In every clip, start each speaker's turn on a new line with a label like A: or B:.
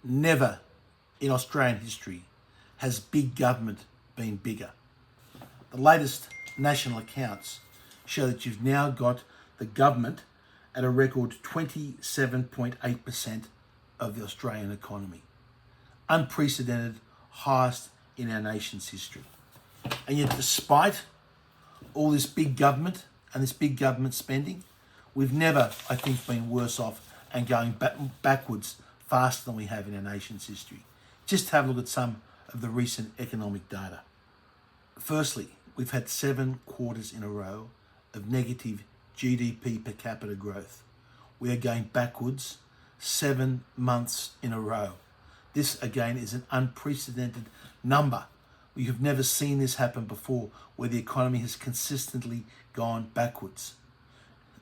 A: Never in Australian history has big government been bigger. The latest national accounts show that you've now got the government at a record 27.8% of the Australian economy. Unprecedented, highest in our nation's history. And yet despite all this big government and this big government spending, we've never, I think, been worse off and going backwards faster than we have in our nation's history. Just have a look at some of the recent economic data. Firstly, we've had 7 quarters in a row of negative GDP per capita growth. We are going backwards 7 months in a row. This again is an unprecedented number. We have never seen this happen before, where the economy has consistently gone backwards.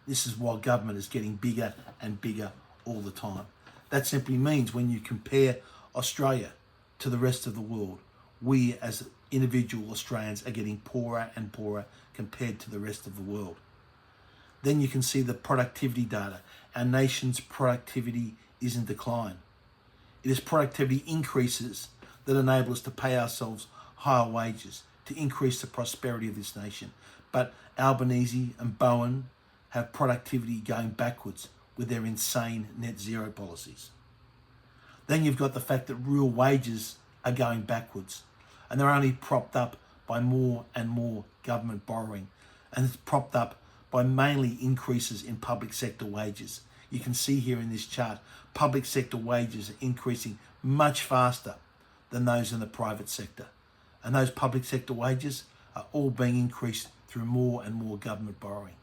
A: This is while government is getting bigger and bigger all the time. That simply means when you compare Australia to the rest of the world, we as individual Australians are getting poorer and poorer compared to the rest of the world. Then you can see the productivity data. Our nation's productivity is in decline. It is productivity increases that enable us to pay ourselves higher wages, to increase the prosperity of this nation. But Albanese and Bowen have productivity going backwards with their insane net zero policies. Then you've got the fact that real wages are going backwards, and they're only propped up by more and more government borrowing, and it's propped up by mainly increases in public sector wages. You can see here in this chart, public sector wages are increasing much faster than those in the private sector. And those public sector wages are all being increased through more and more government borrowing.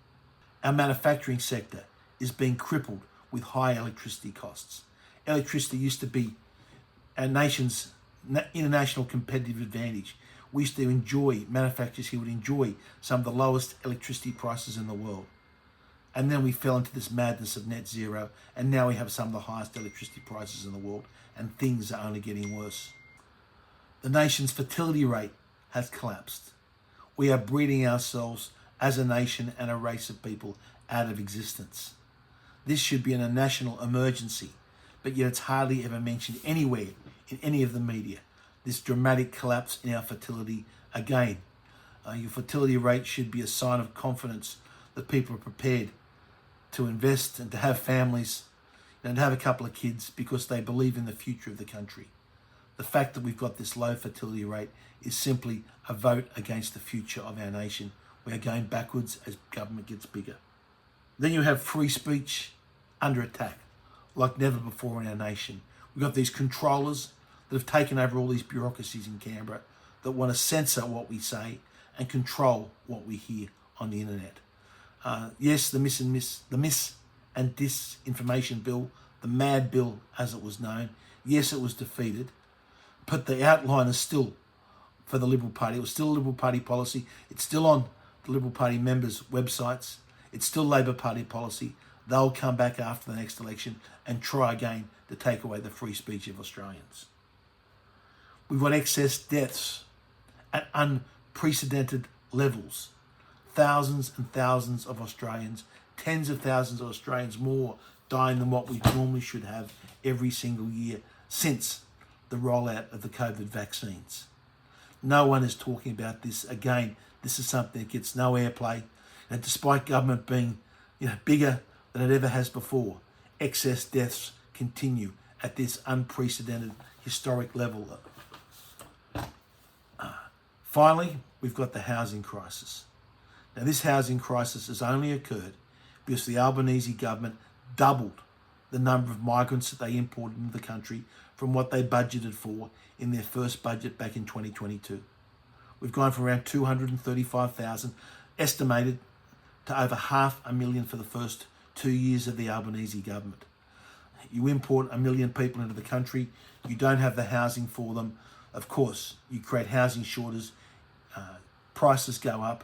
A: Our manufacturing sector is being crippled with high electricity costs. Electricity used to be our nation's international competitive advantage. We used to enjoy, manufacturers here would enjoy some of the lowest electricity prices in the world. And then we fell into this madness of net zero, and now we have some of the highest electricity prices in the world, and things are only getting worse. The nation's fertility rate has collapsed. We are breeding ourselves as a nation and a race of people out of existence. This should be a national emergency, but yet it's hardly ever mentioned anywhere in any of the media. This dramatic collapse in our fertility again. Your fertility rate should be a sign of confidence that people are prepared to invest and to have families and to have a couple of kids because they believe in the future of the country. The fact that we've got this low fertility rate is simply a vote against the future of our nation. We are going backwards as government gets bigger. Then you have free speech under attack like never before in our nation. We've got these controllers that have taken over all these bureaucracies in Canberra that want to censor what we say and control what we hear on the internet. Yes, the miss and disinformation bill, the MAD bill as it was known, yes, it was defeated, but the outline is still for the Liberal Party. It was still a Liberal Party policy. It's still on the Liberal Party members' websites. It's still Labor Party policy. They'll come back after the next election and try again to take away the free speech of Australians. We've got excess deaths at unprecedented levels. Thousands and thousands of Australians, tens of thousands of Australians more dying than what we normally should have every single year since the rollout of the COVID vaccines. No one is talking about this. Again, this is something that gets no airplay. And despite government being bigger than it ever has before, excess deaths continue at this unprecedented historic level. Finally, we've got the housing crisis. Now, this housing crisis has only occurred because the Albanese government doubled the number of migrants that they imported into the country from what they budgeted for in their first budget back in 2022. We've gone from around 235,000 estimated to over 500,000 for the first 2 years of the Albanese government. You import 1 million people into the country, you don't have the housing for them. Of course, you create housing shortages, prices go up,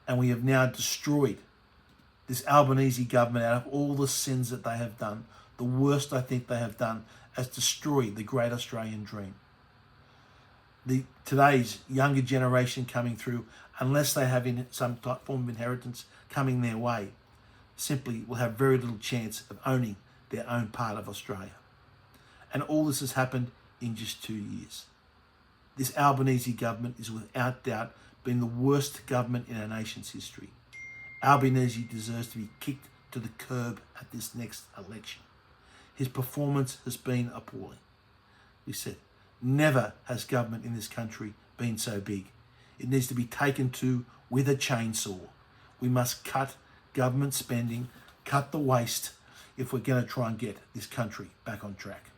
A: and we have now destroyed this Albanese government. Out of all the sins that they have done, the worst I think they have done has destroyed the great Australian dream. Today's younger generation coming through, unless they have some form of inheritance coming their way, simply will have very little chance of owning their own part of Australia. And all this has happened in just 2 years. This Albanese government is without doubt been the worst government in our nation's history. Albanese deserves to be kicked to the curb at this next election. His performance has been appalling. We said, never has government in this country been so big. It needs to be taken to with a chainsaw. We must cut government spending, cut the waste if we're going to try and get this country back on track.